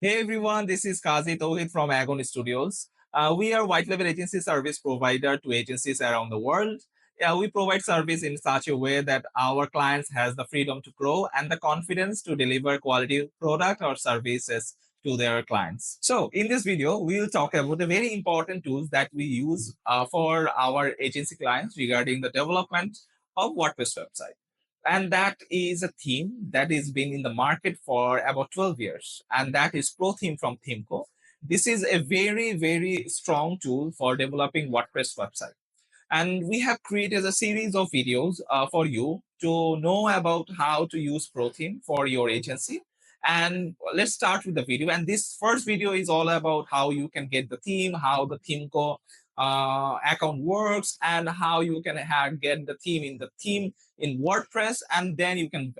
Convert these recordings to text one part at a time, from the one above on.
Hey everyone, this is Kazi Tohid from Agon Studios. We are white label agency service provider to agencies around the world. We provide service in such a way that our clients has the freedom to grow and the confidence to deliver quality product or services to their clients. So in this video, we will talk about the very important tools that we use for our agency clients regarding the development of WordPress website. And that is a theme that is been in the market for about 12 years, and that is Pro Theme from Themeco. This is a very, very strong tool for developing WordPress website. And we have created a series of videos for you to know about how to use Pro Theme for your agency. And let's start with the video. And this first video is all about how you can get the theme, how the Themeco account works, and how you can get the theme in WordPress, and then you can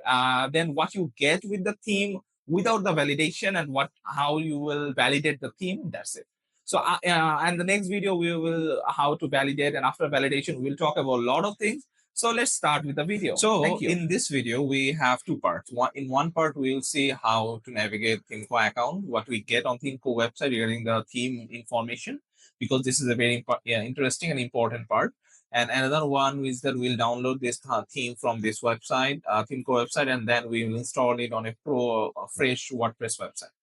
then what you get with the theme without the validation, and what how you will validate the theme. That's it. So and the next video we will how to validate, and after validation we'll talk about a lot of things. So let's start with the video. So in this video we have two parts. In one part we'll see how to navigate Themeco account, what we get on Themeco website regarding the theme information, because this is a very interesting and important part. And another one is that we'll download this theme from this website, Themeco website, and then we will install it on a fresh WordPress website.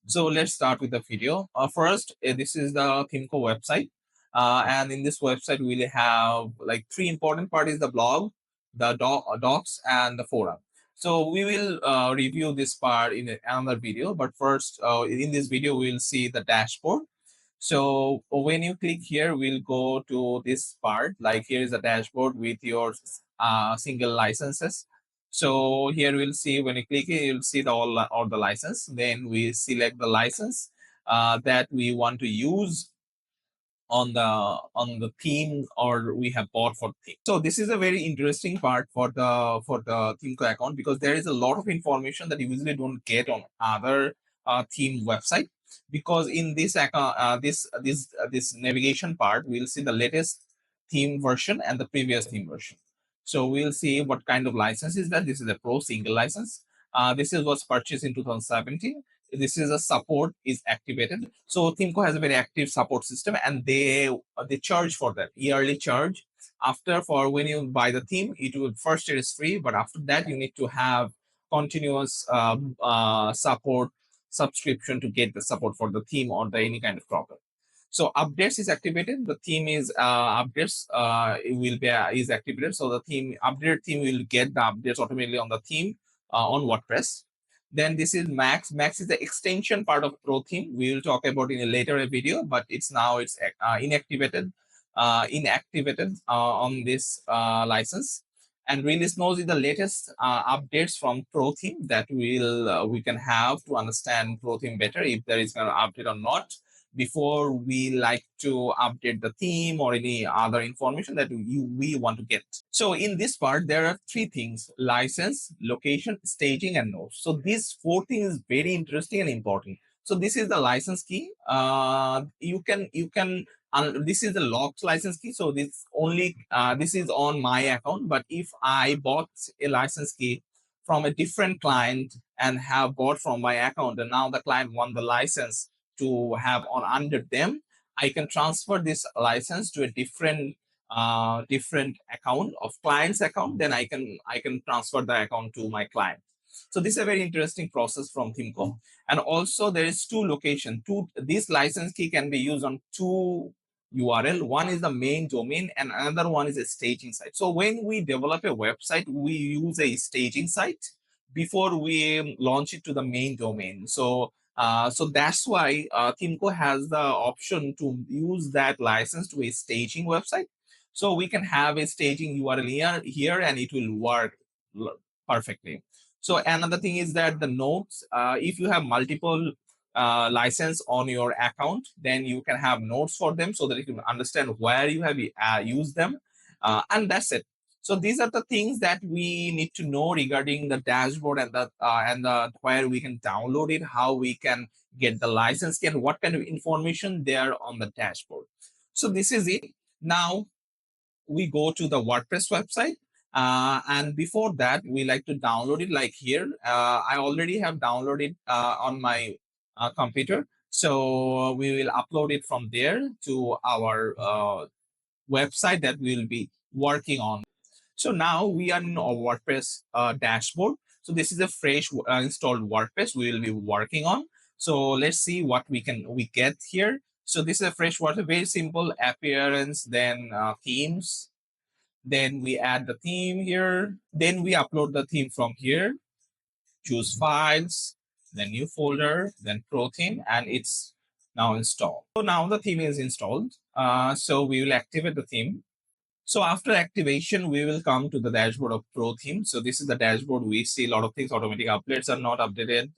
So let's start with the video. First, this is the Themeco website. And in this website, we'll have like three important parts: is the blog, the docs, and the forum. So we will review this part in another video. But first, in this video, we'll see the dashboard. So when you click here, we'll go to this part. Like here is a dashboard with your single licenses. So here we'll see, when you click it, you'll see all the license. Then we select the license that we want to use on the theme, or we have bought for theme. So this is a very interesting part for the Themeco account, because there is a lot of information that you usually don't get on other theme website. Because in this account, this navigation part, we'll see the latest theme version and the previous theme version. So we'll see what kind of license is that. This is a pro single license. This is was purchased in 2017. This is a support is activated. So Themeco has a very active support system, and they charge for that, yearly charge. After, for when you buy the theme, it will first, it is free, but after that you need to have continuous support subscription to get the support for the theme or the any kind of problem. So updates is activated. The theme is updates it will be is activated. So the theme will get the updates automatically on the theme on WordPress. Then this is Max. Max is the extension part of Pro Theme. We will talk about in a later video, but it's inactivated on this license. And Release Notes is the latest updates from Pro Theme that we can have to understand Pro Theme better, if there is going to update or not, before we like to update the theme or any other information that we want to get. So in this part, there are three things: license, location, staging, and notes. So these four things is very interesting and important. So this is the license key. You can this is the locked license key. So this only this is on my account. But if I bought a license key from a different client and have bought from my account, and now the client want the license to have on under them, I can transfer this license to a different account of client's account. Then I can transfer the account to my client. So this is a very interesting process from Themeco. And also there is two location. This license key can be used on two URL. One is the main domain and another one is a staging site. So when we develop a website, we use a staging site before we launch it to the main domain. So that's why Themeco has the option to use that license to a staging website. So we can have a staging URL here and it will work perfectly. So another thing is that the notes, if you have multiple license on your account, then you can have notes for them so that you can understand where you have used them. And that's it. So these are the things that we need to know regarding the dashboard and the where we can download it, how we can get the license key, and what kind of information there on the dashboard. So this is it. Now we go to the WordPress website. And before that, we like to download it. Like here, I already have downloaded on my computer. So we will upload it from there to our website that we will be working on. So now we are in our WordPress dashboard. So this is a fresh installed WordPress we will be working on. So let's see what we get here. So this is a fresh WordPress, very simple appearance, then themes. Then we add the theme here. Then we upload the theme from here. Choose files, then new folder, then pro theme, and it's now installed. So now the theme is installed. So we will activate the theme. So after activation, we will come to the dashboard of Pro Theme. So this is the dashboard. We see a lot of things. Automatic updates are not updated.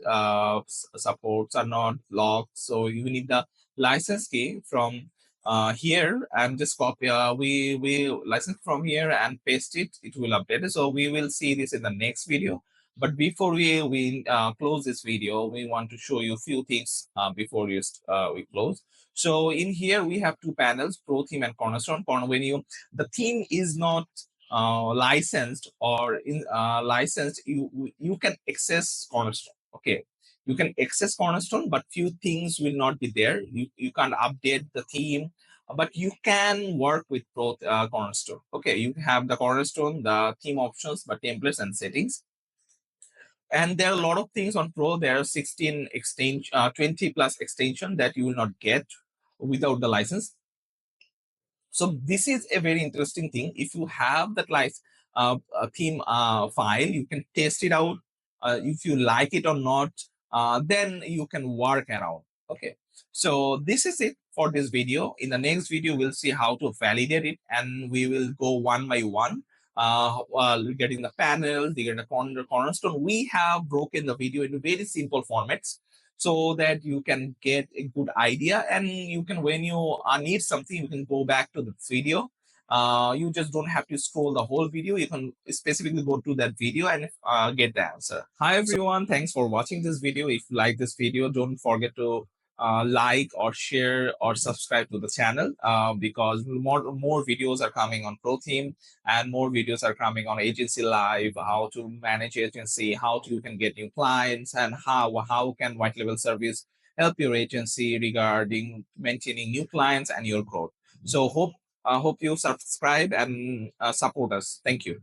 Supports are not locked. So you need the license key from here and just copy. We license from here and paste it. It will update it. So we will see this in the next video. But before we close this video, we want to show you a few things before we close. So in here we have two panels, Pro Theme and Cornerstone. When you the theme is not licensed or in licensed, you can access Cornerstone. Okay, you can access Cornerstone, but few things will not be there. You can't update the theme, but you can work with Cornerstone. Okay, you have the Cornerstone, the theme options, but templates and settings. And there are a lot of things on Pro. There are 16 extension, 20 plus extension that you will not get without the license. So this is a very interesting thing. If you have that theme file, you can test it out. If you like it or not, then you can work around. Okay. So this is it for this video. In the next video, we'll see how to validate it, and we will go one by one. Getting the panel, getting the cornerstone. We have broken the video into very simple formats so that you can get a good idea, and you can, when you need something, you can go back to the video. You just don't have to scroll the whole video. You can specifically go to that video and get the answer. Hi everyone, thanks for watching this video. If you like this video, don't forget to like or share or subscribe to the channel, because more videos are coming on Pro Theme, and more videos are coming on Agency Live, how to manage agency, you can get new clients, and how can white label service help your agency regarding maintaining new clients and your growth. So hope you subscribe and support us. Thank you.